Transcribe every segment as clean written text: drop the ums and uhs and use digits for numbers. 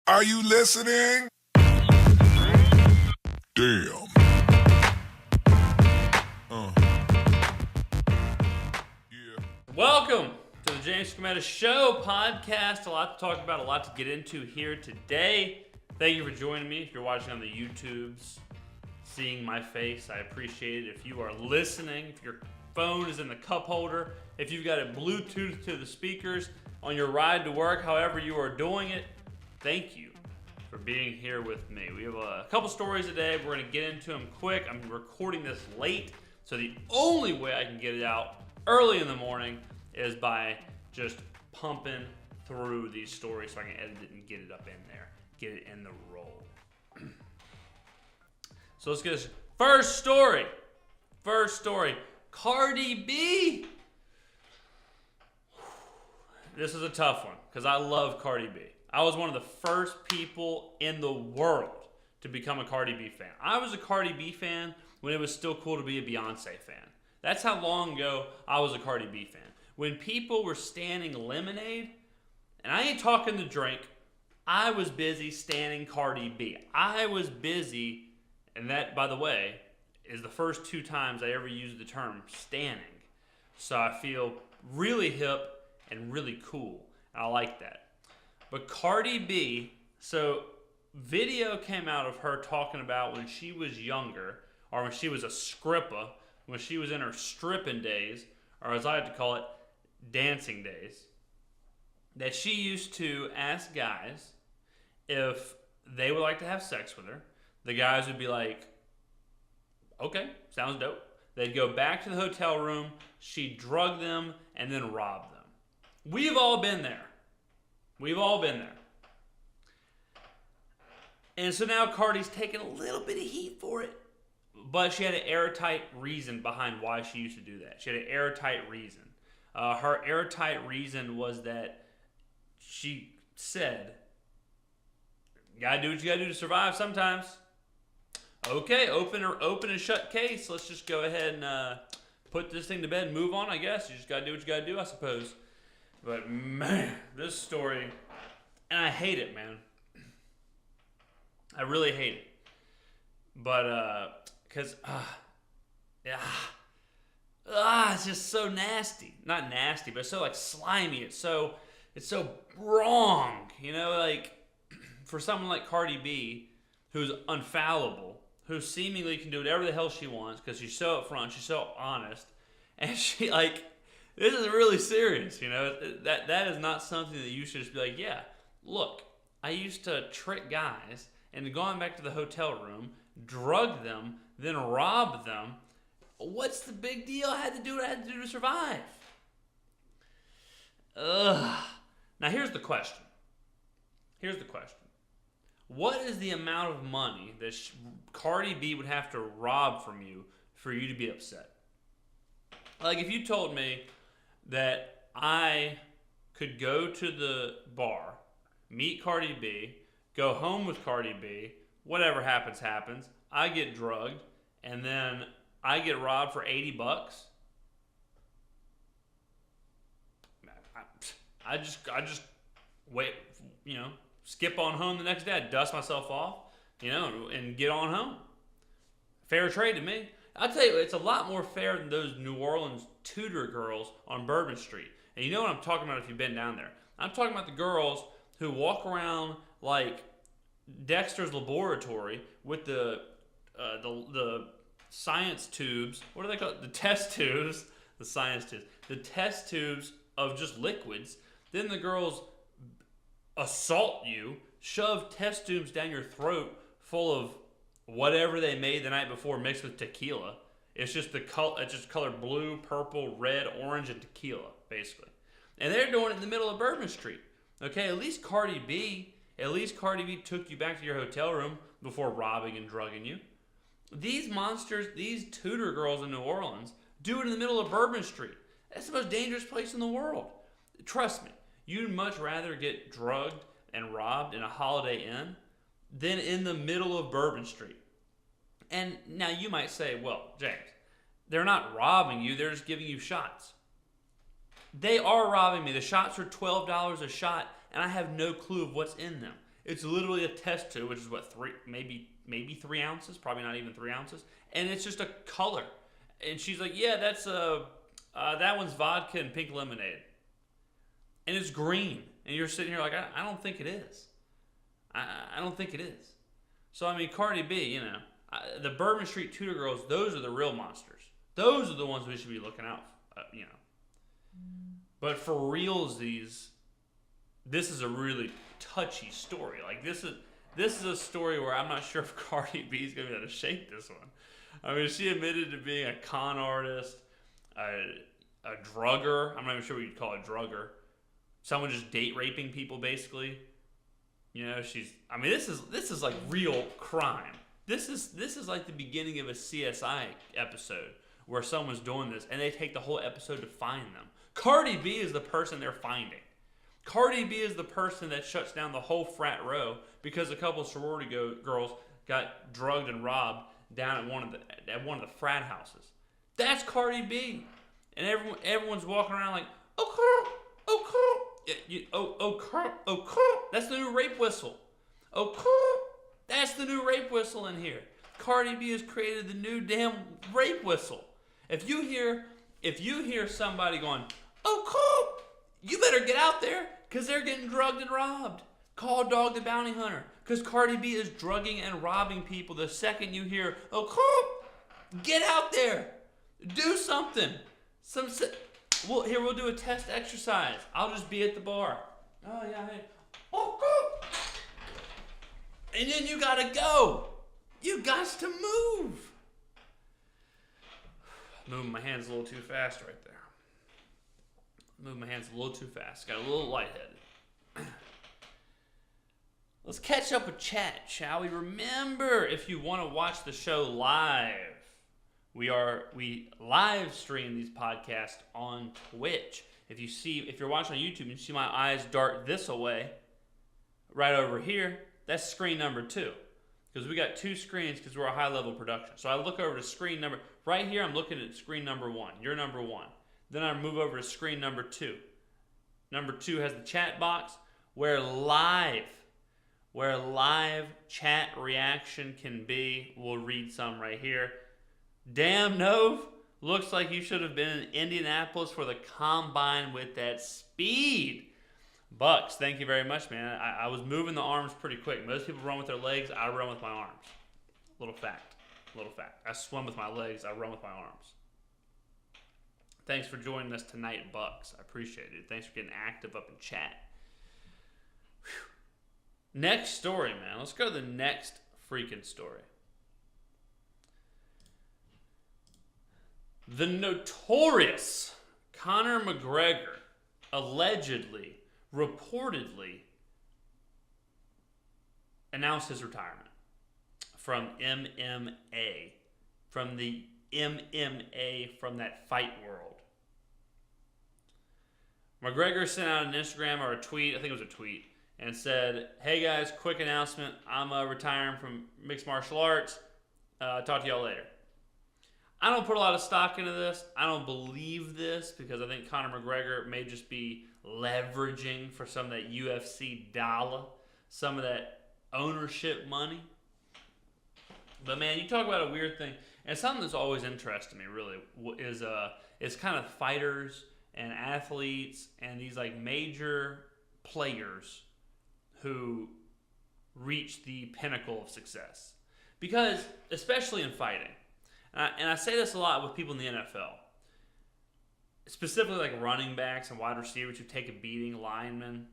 Are you listening? Damn. Yeah. Welcome to the James Skrmetta Show podcast. A lot to talk about, a lot to get into here today. Thank you for joining me. If you're watching on the YouTubes, seeing my face, I appreciate it. If you are listening, if your phone is in the cup holder, if you've got it Bluetooth to the speakers on your ride to work, however you are doing it, thank you for being here with me. We have a couple stories today. We're going to get into them quick. I'm recording this late, so the only way I can get it out early in the morning is by just pumping through these stories so I can edit it and get it up in there, get it in the roll. So let's get this first story. Cardi B. This is a tough one because I love Cardi B. I was one of the first people in the world to become a Cardi B fan. I was a Cardi B fan when it was still cool to be a Beyonce fan. That's how long ago I was a Cardi B fan. When people were standing Lemonade, and I ain't talking the drink, I was busy standing Cardi B. I was busy, and that, by the way, is the first two times I ever used the term standing. So I feel really hip and really cool. I like that. But Cardi B, so video came out of her talking about when she was younger, or when she was a Skrmetta, when she was in her stripping days, or as I like to call it, dancing days, that she used to ask guys if they would like to have sex with her. The guys would be like, okay, sounds dope. They'd go back to the hotel room, she'd drug them, and then rob them. We've all been there. And so now Cardi's taking a little bit of heat for it, but she had an airtight reason behind why she used to do that. She had an airtight reason. Her airtight reason was that she said, you gotta do what you gotta do to survive sometimes. Okay, open and shut case. Let's just go ahead and put this thing to bed and move on, I guess. You just gotta do what you gotta do, I suppose. But man, this story, and I hate it, man. I really hate it. But, cause, it's just so nasty. Not nasty, but it's so like slimy. It's so wrong. You know, like for someone like Cardi B, who's infallible, who seemingly can do whatever the hell she wants because she's so upfront, she's so honest, and she like, this is really serious, you know. That is not something that you should just be like, yeah, look, I used to trick guys and going back to the hotel room, drug them, then rob them. What's the big deal? I had to do what I had to do to survive. Ugh. Now here's the question. What is the amount of money that Cardi B would have to rob from you for you to be upset? Like if you told me that I could go to the bar, meet Cardi B, go home with Cardi B, whatever happens, I get drugged, and then I get robbed for $80. I just wait, you know, skip on home the next day. I dust myself off, you know, and get on home. Fair trade to me. I'll tell you, it's a lot more fair than those New Orleans Tudor girls on Bourbon Street. And you know what I'm talking about if you've been down there. I'm talking about the girls who walk around like Dexter's Laboratory with the science tubes. What are they called? The test tubes. The science tubes. The test tubes of just liquids. Then the girls assault you, shove test tubes down your throat full of whatever they made the night before mixed with tequila. It's just it's just colored blue, purple, red, orange, and tequila, basically. And they're doing it in the middle of Bourbon Street. Okay, at least Cardi B took you back to your hotel room before robbing and drugging you. These monsters, these Tudor girls in New Orleans, do it in the middle of Bourbon Street. That's the most dangerous place in the world. Trust me, you'd much rather get drugged and robbed in a Holiday Inn than in the middle of Bourbon Street. And now you might say, well, James, they're not robbing you, they're just giving you shots. They are robbing me. The shots are $12 a shot, and I have no clue of what's in them. It's literally a test tube, which is what, maybe 3 ounces, probably not even 3 ounces, and it's just a color. And she's like, yeah, that's that one's vodka and pink lemonade, and it's green. And you're sitting here like, I don't think it is. I don't think it is. So I mean, Cardi B, the Bourbon Street Tudor girls, those are the real monsters. Those are the ones we should be looking out for, But for realsies, this is a really touchy story. Like this is a story where I'm not sure if Cardi B is gonna be able to shake this one. I mean, she admitted to being a con artist, a drugger. I'm not even sure what you'd call a drugger. Someone just date raping people, basically. This is like real crime. This is like the beginning of a CSI episode where someone's doing this and they take the whole episode to find them. Cardi B is the person they're finding. Cardi B is the person that shuts down the whole frat row because a couple of sorority girls got drugged and robbed down at one of the frat houses. That's Cardi B, and everyone's walking around like, oh, that's the new rape whistle. That's the new rape whistle in here. Cardi B has created the new damn rape whistle. If you hear somebody going, you better get out there because they're getting drugged and robbed. Call Dog the Bounty Hunter because Cardi B is drugging and robbing people. The second you hear, get out there, do something. We'll do a test exercise. I'll just be at the bar. Oh yeah, hey. And then you gotta go. You got to move. Moving my hands a little too fast right there. Moving my hands a little too fast. Got a little lightheaded. Let's catch up with chat, shall we? Remember, if you want to watch the show live, we live stream these podcasts on Twitch. If you're watching on YouTube and you see my eyes dart this away, right over here, that's screen number 2. Because we got 2 screens because we're a high level production. So I look over to screen number, right here I'm looking at screen number 1. You're number 1. Then I move over to screen number 2. Number 2 has the chat box where live chat reaction can be. We'll read some right here. Damn, Nove, looks like you should have been in Indianapolis for the combine with that speed. Bucks, thank you very much, man. I was moving the arms pretty quick. Most people run with their legs. I run with my arms. Little fact. I swim with my legs. I run with my arms. Thanks for joining us tonight, Bucks. I appreciate it. Thanks for getting active up in chat. Whew. Next story, man. Let's go to the next freaking story. The notorious Conor McGregor reportedly announced his retirement from MMA, from that fight world. McGregor sent out an Instagram or a tweet, I think it was a tweet, and said, hey guys, quick announcement, I'm retiring from mixed martial arts. Talk to y'all later. I don't put a lot of stock into this. I don't believe this because I think Conor McGregor may just be leveraging for some of that UFC dollar, some of that ownership money. But man, you talk about a weird thing, and something that's always interested me really is kind of fighters and athletes and these like major players who reach the pinnacle of success. Because especially in fighting, and I say this a lot with people in the NFL, specifically like running backs and wide receivers who take a beating, linemen.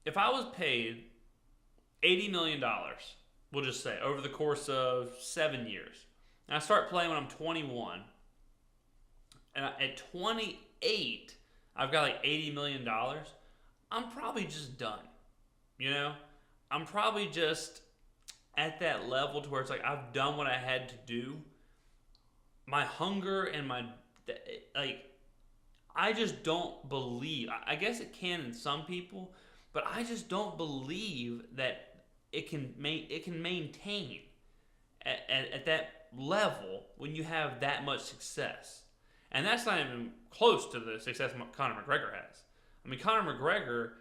If I was paid $80 million, we'll just say, over the course of 7 years, and I start playing when I'm 21, and at 28, I've got like $80 million, I'm probably just done. I'm probably just at that level to where it's like I've done what I had to do. My hunger and I just don't believe. I guess it can in some people, but I just don't believe that it can maintain at that level when you have that much success. And that's not even close to the success Conor McGregor has. I mean, Conor McGregor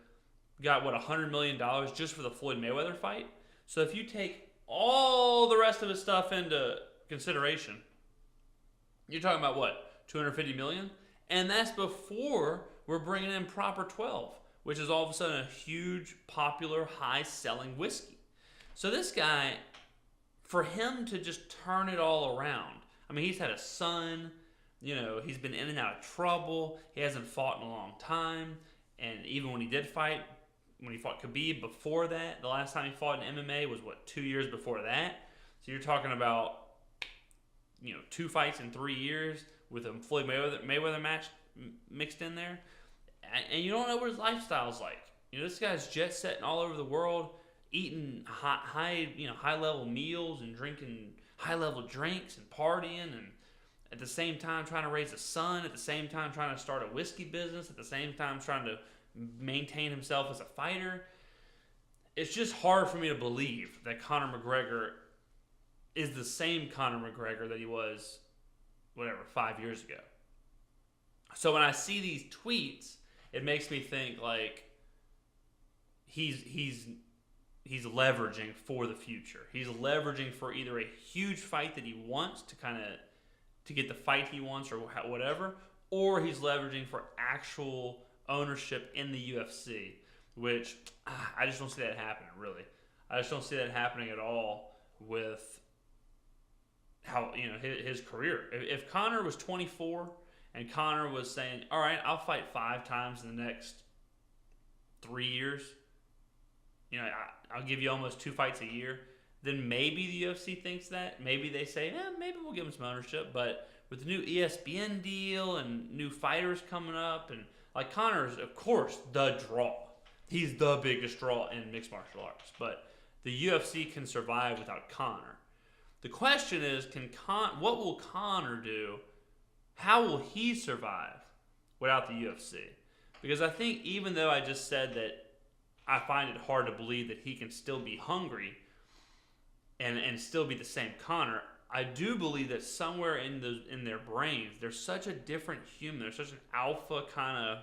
got what, $100 million just for the Floyd Mayweather fight. So if you take all the rest of his stuff into consideration, you're talking about what, 250 million? And that's before we're bringing in Proper 12, which is all of a sudden a huge, popular, high-selling whiskey. So this guy, for him to just turn it all around, I mean, he's had a son, you know, he's been in and out of trouble, he hasn't fought in a long time, and even when he did fight, when he fought Khabib before that, the last time he fought in MMA was, what, 2 years before that? So you're talking about, you know, 2 fights in 3 years with a Floyd Mayweather match mixed in there. And you don't know what his lifestyle's like. You know, this guy's jet setting all over the world, eating high level meals and drinking high level drinks and partying, and at the same time trying to raise a son, at the same time trying to start a whiskey business, at the same time trying to maintain himself as a fighter. It's just hard for me to believe that Conor McGregor is the same Conor McGregor that he was, 5 years ago. So when I see these tweets, it makes me think like he's leveraging for the future. He's leveraging for either a huge fight that he wants to get the fight he wants or whatever, or he's leveraging for actual ownership in the UFC, which I just don't see that happening, really. I just don't see that happening at all with how, you know, his career. If Conor was 24 and Conor was saying, all right, I'll fight 5 times in the next 3 years, you know, I'll give you almost 2 fights a year, then maybe the UFC thinks that. Maybe they say, maybe we'll give him some ownership. But with the new ESPN deal and new fighters coming up, and like Conor's, of course, the draw. He's the biggest draw in mixed martial arts. But the UFC can survive without Conor. The question is, what will Conor do? How will he survive without the UFC? Because I think even though I just said that I find it hard to believe that he can still be hungry and still be the same Conor, I do believe that somewhere in their brains, there's such a different human, there's such an alpha kind of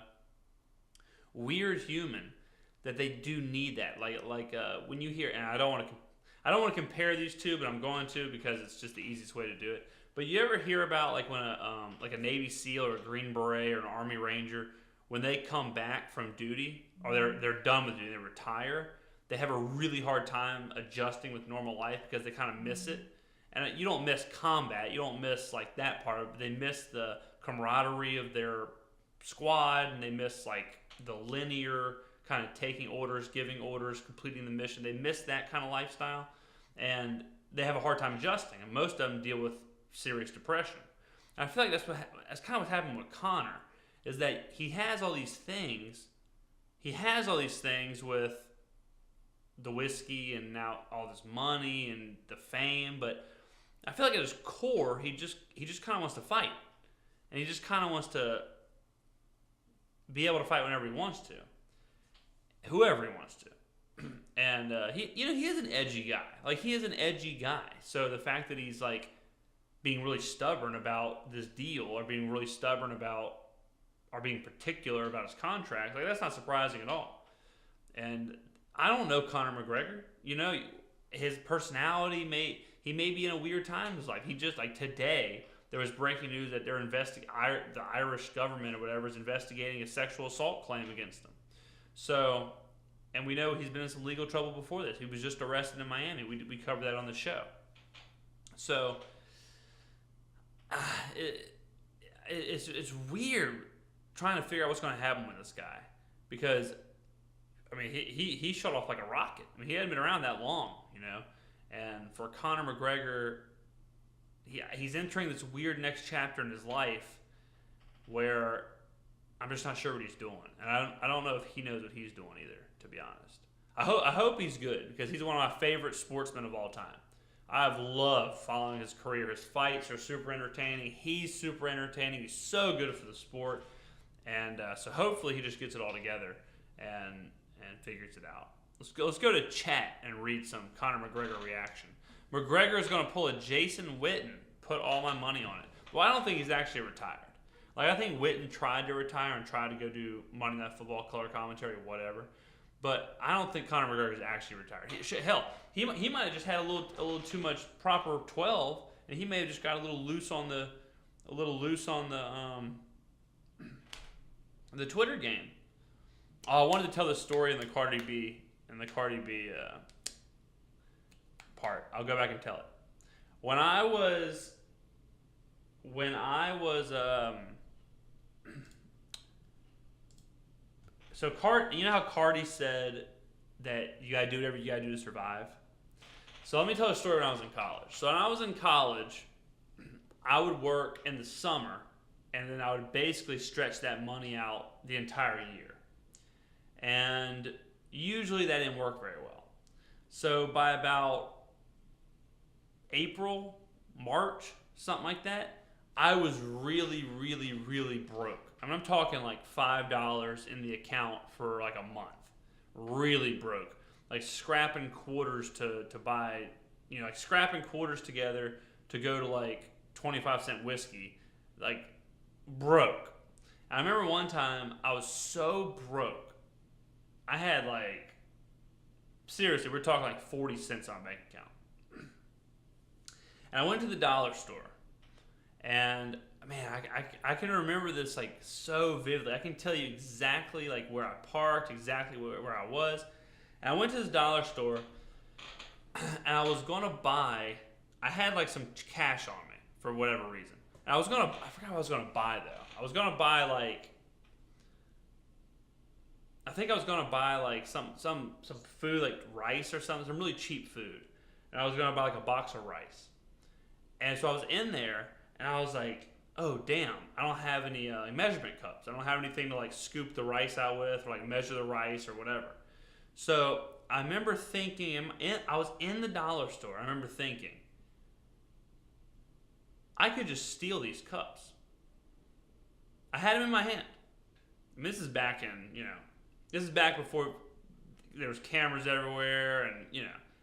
weird human that they do need that. Like when you hear, and I don't want to compare these two, but I'm going to because it's just the easiest way to do it. But you ever hear about like when a Navy SEAL or a Green Beret or an Army Ranger, when they come back from duty or they're done with duty, they retire, they have a really hard time adjusting with normal life because they kind of miss it. And you don't miss combat, you don't miss like that part of it, but they miss the camaraderie of their squad, and they miss like the linear kind of taking orders, giving orders, completing the mission. They miss that kind of lifestyle, and they have a hard time adjusting. And most of them deal with serious depression. And I feel like that's kind of what happened with Conor, is that he has all these things. He has all these things with the whiskey and now all this money and the fame, but I feel like at his core, he just kind of wants to fight, and he just kind of wants to be able to fight whenever he wants to, whoever he wants to. And he is an edgy guy. Like, he is an edgy guy. So the fact that he's like being really stubborn about this deal, or being really stubborn about, or being particular about his contract, like, that's not surprising at all. And I don't know Conor McGregor. You know, his personality he may be in a weird time in his life. He just, like today, there was breaking news that they're the Irish government or whatever is investigating a sexual assault claim against him. So, and we know he's been in some legal trouble before this. He was just arrested in Miami. We covered that on the show. So, it's weird trying to figure out what's going to happen with this guy, because I mean he shot off like a rocket. I mean, he hadn't been around that long, you know. And for Conor McGregor, he's entering this weird next chapter in his life where I'm just not sure what he's doing, and I don't know if he knows what he's doing either, to be honest. I hope he's good, because he's one of my favorite sportsmen of all time. I've loved following his career. His fights are super entertaining. He's super entertaining. He's so good for the sport, and so hopefully he just gets it all together and figures it out. Let's go to chat and read some Conor McGregor reaction. McGregor is going to pull a Jason Witten. Put all my money on it. Well, I don't think he's actually retired. Like, I think Witten tried to retire and tried to go do Monday Night Football color commentary or whatever. But I don't think Conor McGregor is actually retired. Hell, he might have just had a little too much proper 12, and he may have just got a little loose on the the Twitter game. Oh, I wanted to tell the story in the Cardi B part. I'll go back and tell it. When I was so you know how Cardi said that you gotta do whatever you gotta do to survive? So let me tell a story when I was in college. So when I was in college, I would work in the summer, and then I would basically stretch that money out the entire year. And usually that didn't work very well. So by about April, March, something like that, I was really, really, really broke. I mean, I'm talking like $5 in the account for like a month. Really broke. Like scrapping quarters to buy, like scrapping quarters together to go to like 25-cent whiskey. Like, broke. I remember one time I was so broke. I had like, seriously, we're talking like 40 cents on my bank account. And I went to the dollar store, and man, I can remember this like so vividly. I can tell you exactly like where I parked, exactly where I was. And I went to this dollar store, and I was gonna buy. I had like some cash on me for whatever reason. And I forgot what I was gonna buy though. I was gonna buy like. I think I was gonna buy like some food, like rice or something, some really cheap food. And I was gonna buy like a box of rice. And so I was in there, and I was like, oh damn, I don't have any measurement cups. I don't have anything to like scoop the rice out with, or like measure the rice or whatever. So I remember thinking, I was in the dollar store. I remember thinking, I could just steal these cups. I had them in my hand. And this is back before there was cameras everywhere, and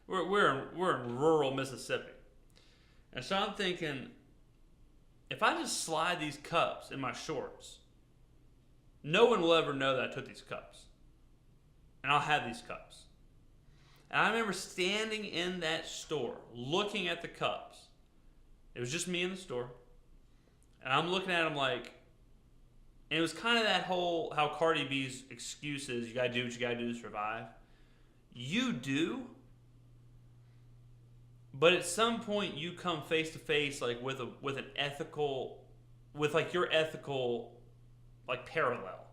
we're in rural Mississippi. And so I'm thinking, if I just slide these cups in my shorts, no one will ever know that I took these cups. And I'll have these cups. And I remember standing in that store, looking at the cups. It was just me in the store. And I'm looking at them like, and it was kind of that whole, how Cardi B's excuse is, you gotta do what you gotta do to survive. You do. But at some point, you come face to face like with your ethical like parallel.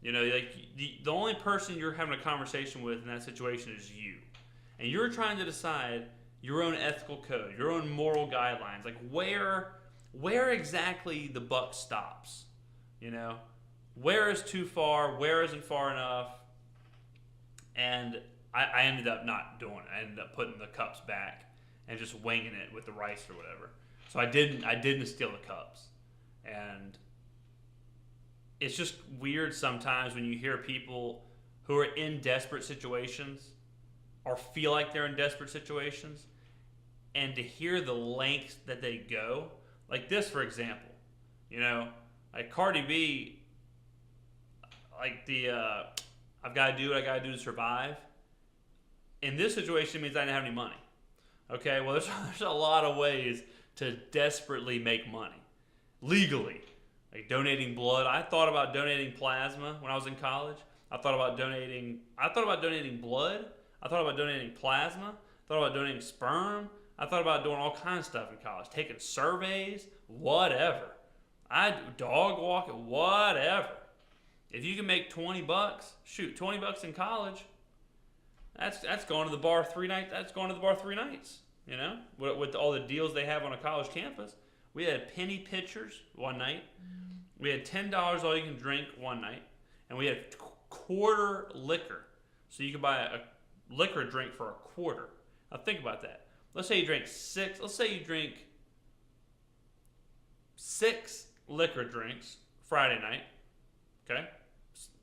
Like the only person you're having a conversation with in that situation is you, and you're trying to decide your own ethical code, your own moral guidelines, like where exactly the buck stops. Where is too far? Where isn't far enough? And I ended up not doing it. I ended up putting the cups back and just winging it with the rice or whatever. So I didn't steal the cups. And it's just weird sometimes when you hear people who are in desperate situations or feel like they're in desperate situations, and to hear the lengths that they go. Like this, for example. Like Cardi B, like I've got to do what I got to do to survive. In this situation, it means I didn't have any money. Okay, well, there's a lot of ways to desperately make money legally, like donating blood. I thought about donating plasma when I was in college. I thought about donating blood. I thought about donating plasma. I thought about donating sperm. I thought about doing all kinds of stuff in college, taking surveys, whatever. Dog walking, whatever. If you can make $20, shoot, $20 in college. That's going to the bar 3 nights. That's going to the bar 3 nights. With all the deals they have on a college campus. We had penny pitchers one night. We had $10 all you can drink one night, and we had quarter liquor. So you could buy a liquor drink for a quarter. Now think about that. Let's say you drink 6 liquor drinks Friday night. Okay,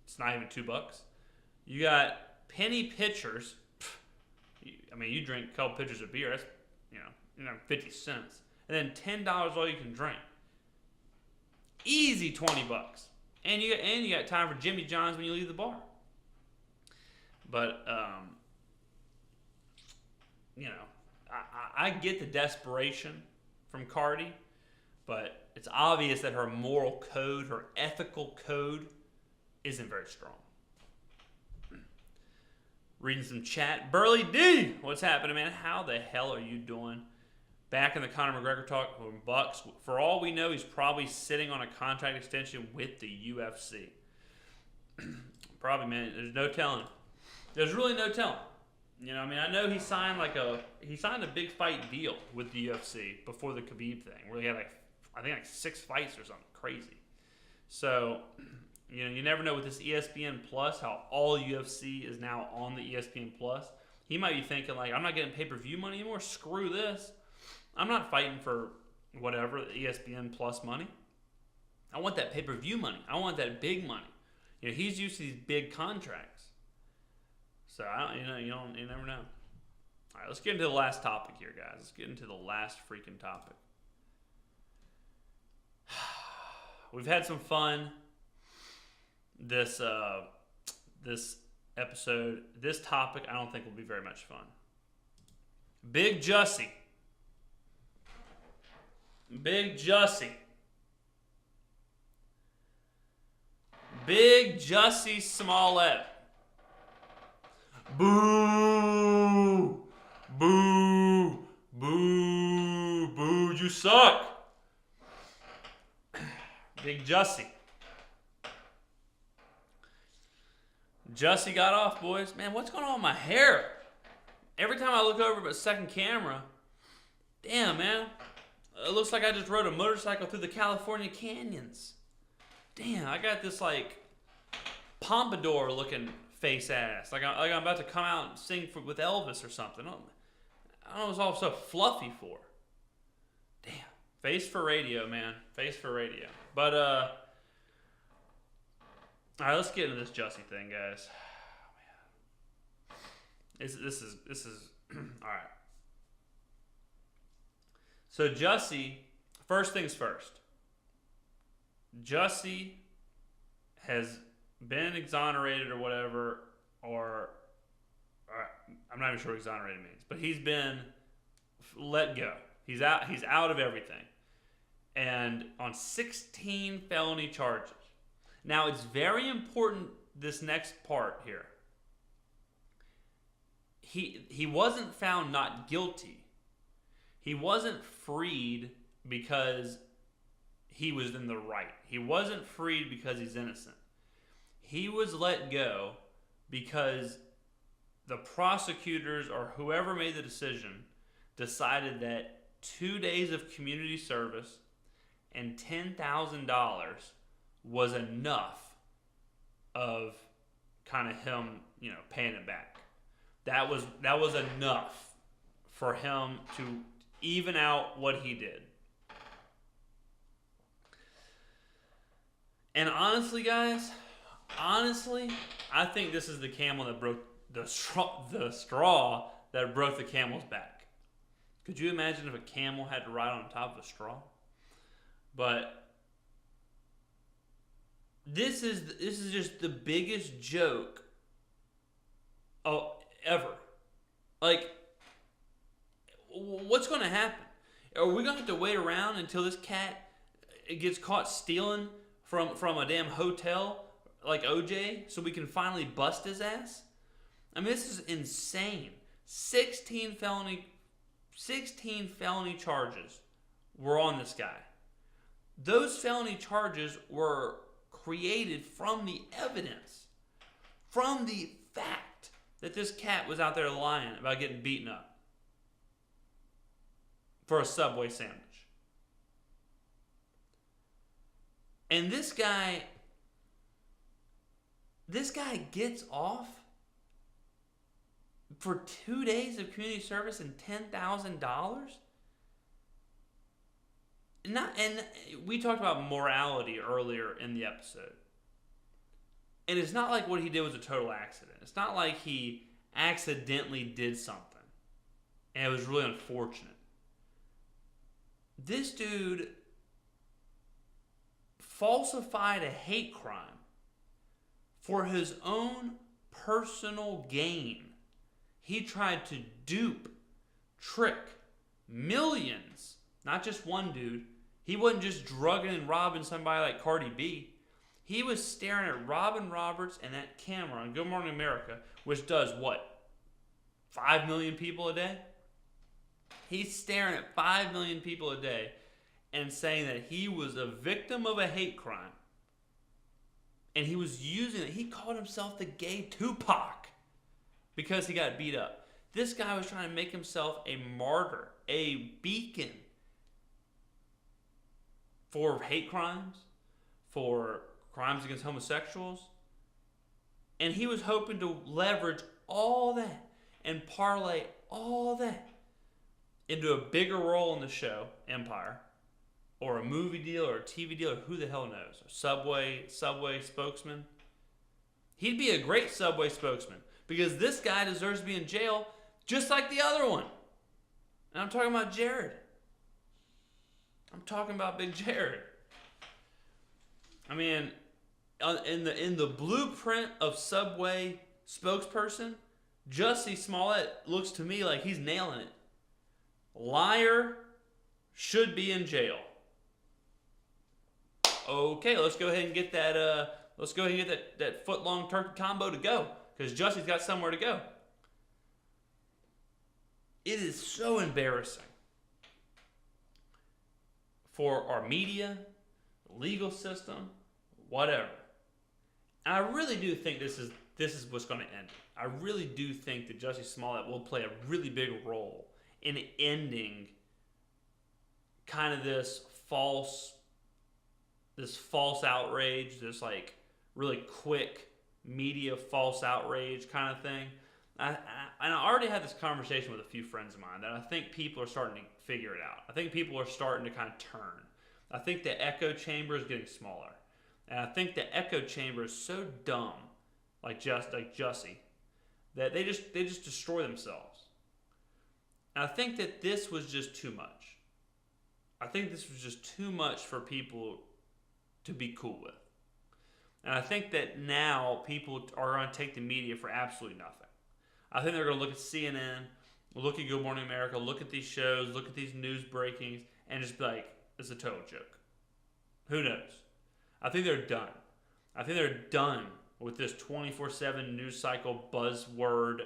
it's not even $2. You got penny pitchers. You drink a couple pitchers of beer. That's 50 cents, and then $10 all you can drink. Easy $20, and you got time for Jimmy John's when you leave the bar. But, I get the desperation from Cardi, but it's obvious that her moral code, her ethical code, isn't very strong. Reading some chat. Burley D, what's happening, man? How the hell are you doing? Back in the Conor McGregor talk from Bucks. For all we know, he's probably sitting on a contract extension with the UFC. Probably, man. There's no telling. There's really no telling. I know he signed a big fight deal with the UFC before the Khabib thing, where he had I think 6 fights or something crazy. So, you never know with this ESPN Plus, how all UFC is now on the ESPN Plus. He might be thinking I'm not getting pay-per-view money anymore. Screw this. I'm not fighting for whatever ESPN Plus money. I want that pay-per-view money. I want that big money. He's used to these big contracts. So you never know. All right, let's get into the last topic here, guys. Let's get into the last freaking topic. We've had some fun this episode. This topic, I don't think will be very much fun. Big Jussie. Big Jussie. Big Jussie Smollett. Boo! Boo! Boo! Boo! You suck! Big Jussie. Jussie got off, boys. Man, what's going on with my hair? Every time I look over at the second camera, damn, man. It looks like I just rode a motorcycle through the California canyons. Damn, I got this pompadour looking face ass. Like I'm about to come out and sing with Elvis or something. I don't know what's all so fluffy for. Damn. Face for radio, man. Face for radio. But, all right, let's get into this Jussie thing, guys. Oh, man. This is all right. So Jussie, first things first. Jussie has been exonerated or whatever, or I'm not even sure what exonerated means, but he's been let go. He's out of everything. And on 16 felony charges. Now, it's very important, this next part here. He wasn't found not guilty. He wasn't freed because he was in the right. He wasn't freed because he's innocent. He was let go because the prosecutors or whoever made the decision decided that 2 days of community service and $10,000 was enough of kind of him, paying it back. That was enough for him to even out what he did. And honestly, guys, I think this is the camel that broke the straw that broke the camel's back. Could you imagine if a camel had to ride on top of a straw? But this is just the biggest joke ever. What's going to happen? Are we going to have to wait around until this cat gets caught stealing from a damn hotel like OJ so we can finally bust his ass? I mean, this is insane. 16 felony charges were on this guy. Those felony charges were created from the evidence, from the fact that this cat was out there lying about getting beaten up for a Subway sandwich. And this guy gets off for 2 days of community service and $10,000? And we talked about morality earlier in the episode. And it's not like what he did was a total accident. It's not like he accidentally did something and it was really unfortunate. This dude falsified a hate crime for his own personal gain. He tried to dupe, trick millions, not just one dude. He wasn't just drugging and robbing somebody like Cardi B. He was staring at Robin Roberts and that camera on Good Morning America, which does what? 5 million people a day? He's staring at 5 million people a day and saying that he was a victim of a hate crime. And he was using it. He called himself the gay Tupac because he got beat up. This guy was trying to make himself a martyr, a beacon for hate crimes, for crimes against homosexuals. And he was hoping to leverage all that and parlay all that into a bigger role in the show, Empire, or a movie deal or a TV deal, or who the hell knows. A Subway spokesman. He'd be a great Subway spokesman because this guy deserves to be in jail just like the other one. And I'm talking about Jared. I'm talking about Big Jared. I mean, in the blueprint of Subway spokesperson, Jussie Smollett looks to me like he's nailing it. Liar, should be in jail. Okay, let's go ahead and get that. Let's go ahead and get that foot-long turkey combo to go, because Jussie's got somewhere to go. It is so embarrassing for our media, legal system, whatever. And I really do think this is what's going to end it. I really do think that Jussie Smollett will play a really big role in ending kind of this false outrage, this like really quick media false outrage kind of thing. And I already had this conversation with a few friends of mine that I think people are starting to figure it out. I think people are starting to kind of turn. I think the echo chamber is getting smaller. And I think the echo chamber is so dumb, like Jussie, that they just destroy themselves. And I think that this was just too much. I think this was just too much for people to be cool with. And I think that now people are going to take the media for absolutely nothing. I think they're going to look at CNN, look at Good Morning America, look at these shows, look at these news breakings, and just be like, it's a total joke. Who knows? I think they're done. I think they're done with this 24/7 news cycle buzzword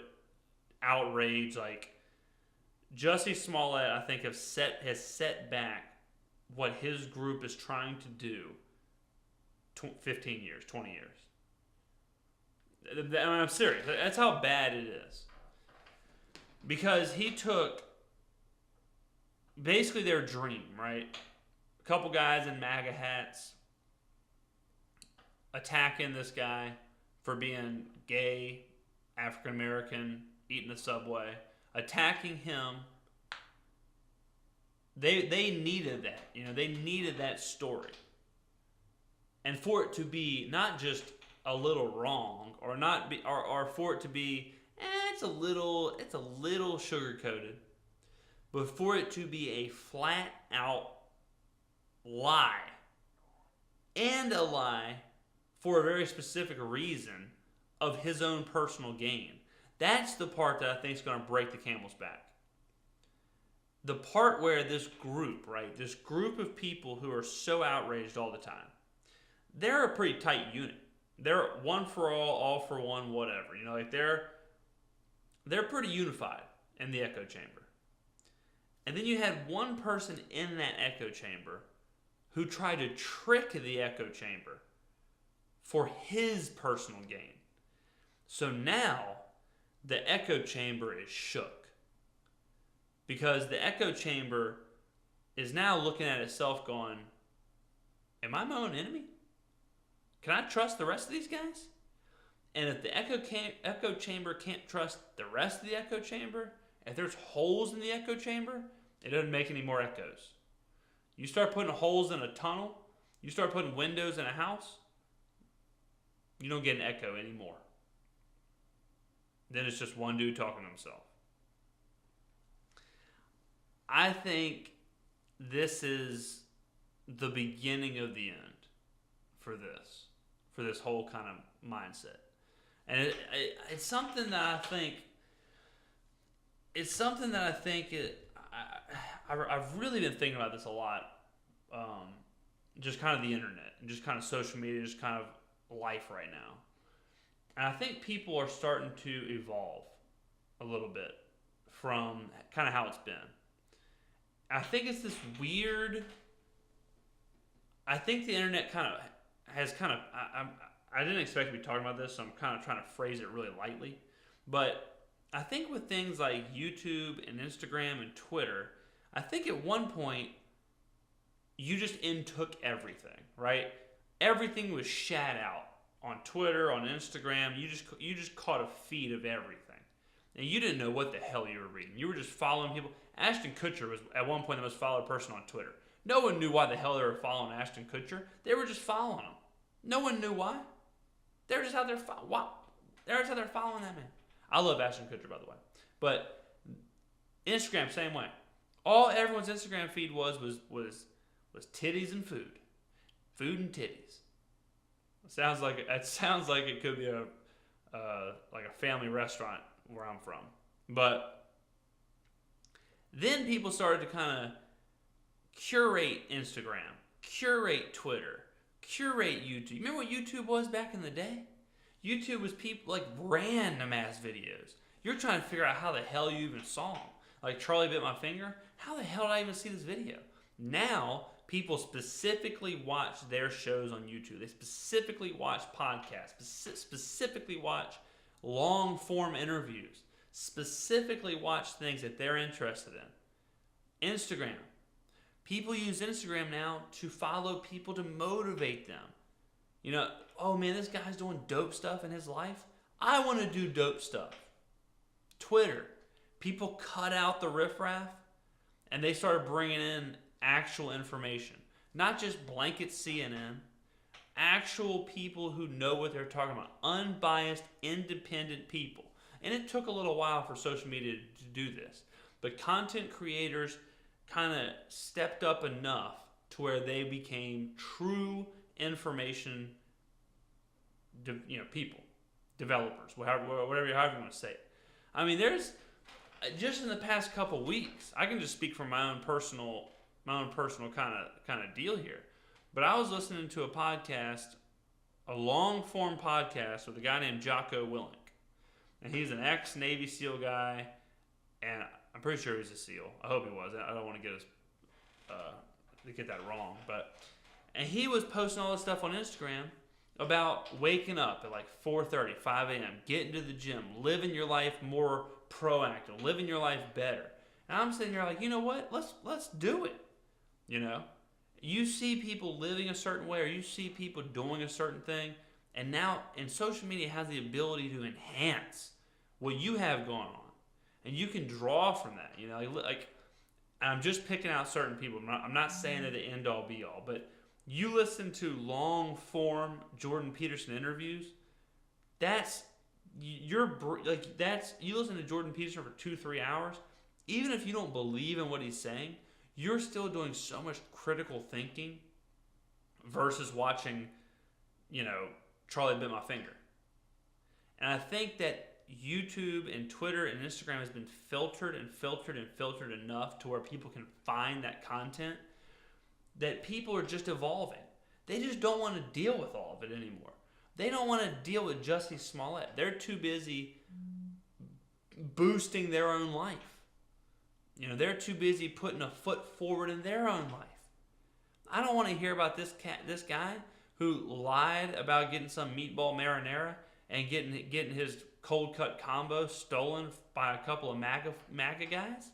outrage. Like, Jussie Smollett, I think, has set back what his group is trying to do 15 years, 20 years. And I'm serious. That's how bad it is. Because he took basically their dream, right? A couple guys in MAGA hats attacking this guy for being gay, African American, eating a Subway, attacking him. They needed that. They needed that story. And for it to be not just a little wrong, or not be, or for it to be, it's a little sugar coated, but for it to be a flat out lie, and a lie for a very specific reason of his own personal gain. That's the part that I think is going to break the camel's back. The part where this group of people who are so outraged all the time, they're a pretty tight unit. They're one for all for one, whatever. They're pretty unified in the echo chamber. And then you had one person in that echo chamber who tried to trick the echo chamber for his personal gain. So now the echo chamber is shook. Because the echo chamber is now looking at itself going, am I my own enemy? Can I trust the rest of these guys? And if the echo chamber can't trust the rest of the echo chamber, if there's holes in the echo chamber, it doesn't make any more echoes. You start putting holes in a tunnel, you start putting windows in a house, you don't get an echo anymore. Then it's just one dude talking to himself. I think this is the beginning of the end for this whole kind of mindset. And it's something that I think. It's something that I think I've really been thinking about this a lot. Just kind of the internet and just kind of social media, just kind of life right now. And I think people are starting to evolve a little bit from kind of how it's been. I think it's this weird. I think the internet I didn't expect to be talking about this, so I'm kind of trying to phrase it really lightly. But I think with things like YouTube and Instagram and Twitter, I think at one point you just intook everything, right? Everything was shat out on Twitter, on Instagram. You just caught a feed of everything. And you didn't know what the hell you were reading. You were just following people. Ashton Kutcher was at one point the most followed person on Twitter. No one knew why the hell they were following Ashton Kutcher. They were just following him. No one knew why. They were just out there following that man. I love Ashton Kutcher, by the way. But Instagram, same way. All everyone's Instagram feed was titties and food. Food and titties. It sounds like it could be a family restaurant where I'm from. But then people started to kind of curate Instagram, curate Twitter, curate YouTube. You remember what YouTube was back in the day? YouTube was people like random ass videos. You're trying to figure out how the hell you even saw them. Like Charlie Bit My Finger. How the hell did I even see this video? Now people specifically watch their shows on YouTube. They specifically watch podcasts. Specifically watch long form interviews. Specifically watch things that they're interested in. Instagram. People use Instagram now to follow people to motivate them. You know, oh man, this guy's doing dope stuff in his life. I want to do dope stuff. Twitter. People cut out the riffraff and they started bringing in actual information. Not just blanket CNN. Actual people who know what they're talking about. Unbiased, independent people. And it took a little while for social media to do this. But content creators kind of stepped up enough to where they became true information, people, developers, however you want to say it. I mean, there's just in the past couple weeks, I can just speak from my own personal kind of deal here. But I was listening to a podcast, a long form podcast with a guy named Jocko Willink, and he's an ex-Navy SEAL guy, and I'm pretty sure he's a SEAL. I hope he was. I don't want to get that wrong, and he was posting all this stuff on Instagram about waking up at like 4:30, 5 a.m., getting to the gym, living your life more proactive, living your life better. And I'm sitting here like, you know what? Let's do it. You know, you see people living a certain way, or you see people doing a certain thing, and now, and social media has the ability to enhance what you have going on, and you can draw from that. You know, like I'm just picking out certain people. I'm not saying they're the end all be all, but you listen to long form Jordan Peterson interviews. You listen to Jordan Peterson for 2-3 hours. Even if you don't believe in what he's saying, you're still doing so much critical thinking versus watching, Charlie Bit My Finger. And I think that YouTube and Twitter and Instagram has been filtered enough to where people can find that content, that people are just evolving. They just don't want to deal with all of it anymore. They don't want to deal with Jussie Smollett. They're too busy boosting their own life. They're too busy putting a foot forward in their own life. I don't want to hear about this guy who lied about getting some meatball marinara and getting his cold cut combo stolen by a couple of MAGA guys.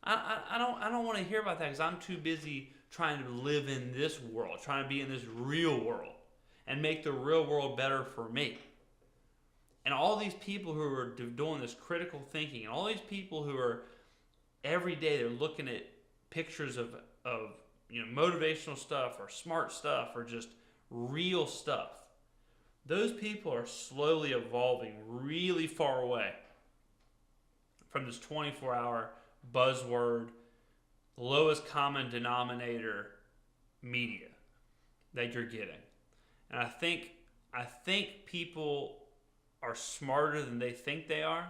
I don't want to hear about that because I'm too busy trying to live in this world, trying to be in this real world and make the real world better for me. And all these people who are doing this critical thinking, and all these people who are every day they're looking at pictures of motivational stuff or smart stuff or just real stuff. Those people are slowly evolving really far away from this 24-hour buzzword, lowest common denominator media that you're getting. And I think people are smarter than they think they are.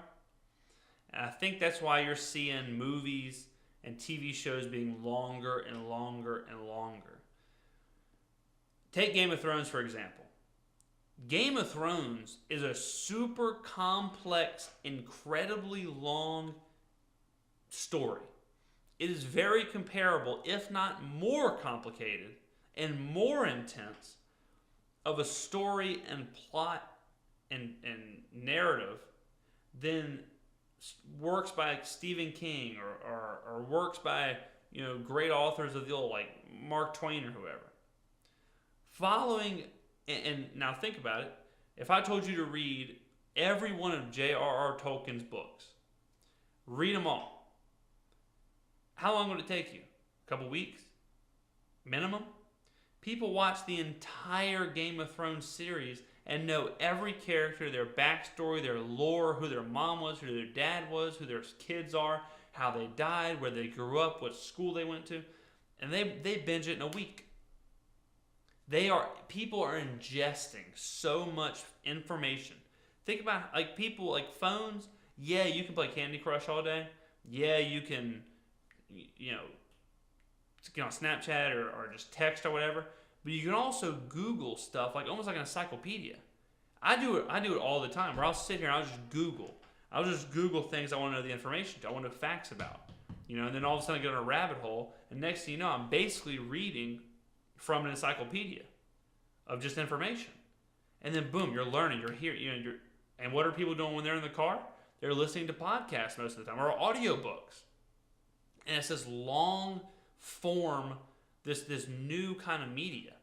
And I think that's why you're seeing movies and TV shows being longer and longer and longer. Take Game of Thrones, for example. Game of Thrones is a super complex, incredibly long story. It is very comparable, if not more complicated and more intense, of a story and plot and narrative than works by Stephen King or works by great authors of the old, like Mark Twain or whoever. Following, and now think about it, if I told you to read every one of J.R.R. Tolkien's books, read them all, how long would it take you? A couple weeks? Minimum? People watch the entire Game of Thrones series and know every character, their backstory, their lore, who their mom was, who their dad was, who their kids are, how they died, where they grew up, what school they went to, and they binge it in a week. People are ingesting so much information. Think about people like phones. Yeah, you can play Candy Crush all day. Yeah, you can get on Snapchat or just text or whatever. But you can also Google stuff almost like an encyclopedia. I do it all the time. Where I'll sit here and I'll just Google things I want to know the information to. I want to know facts about. And then all of a sudden I get on a rabbit hole, and next thing you know, I'm basically reading from an encyclopedia of just information. And then boom, you're learning. You're here. And what are people doing when they're in the car? They're listening to podcasts most of the time, or audiobooks. And it's this long form, this new kind of media.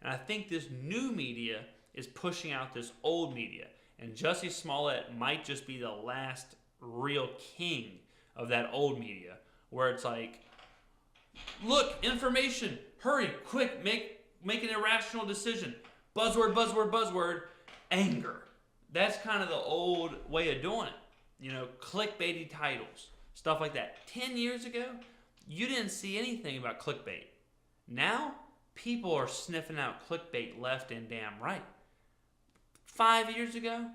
And I think this new media is pushing out this old media. And Jussie Smollett might just be the last real king of that old media, where it's like, look, information, hurry, quick, make an irrational decision. Buzzword, buzzword, buzzword, anger. That's kind of the old way of doing it. Clickbaity titles, stuff like that. 10 years ago, you didn't see anything about clickbait. Now, people are sniffing out clickbait left and damn right. 5 years ago,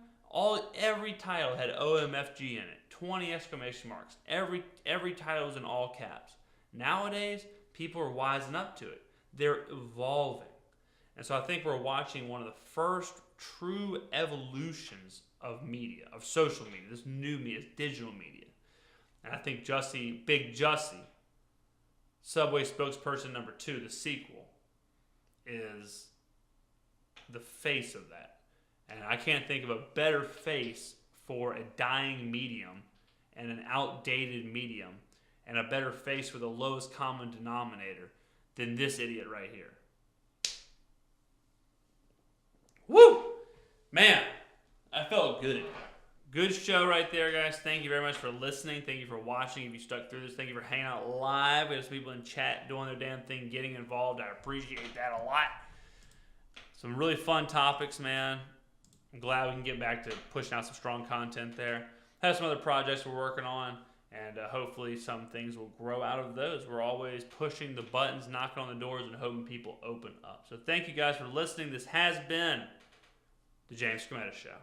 every title had OMFG in it, 20 exclamation marks. Every title was in all caps. Nowadays, people are wising up to it. They're evolving. And so I think we're watching one of the first true evolutions of media, of social media, this new media, this digital media. And I think Big Jussie, Subway spokesperson number 2, the sequel, is the face of that. And I can't think of a better face for a dying medium and an outdated medium, and a better face for the lowest common denominator than this idiot right here. Woo! Man, I felt good. Good show right there, guys. Thank you very much for listening. Thank you for watching. If you stuck through this, thank you for hanging out live. We have some people in chat doing their damn thing, getting involved. I appreciate that a lot. Some really fun topics, man. I'm glad we can get back to pushing out some strong content there. Have some other projects we're working on, and hopefully some things will grow out of those. We're always pushing the buttons, knocking on the doors, and hoping people open up. So thank you guys for listening. This has been the James Skrmetta Show.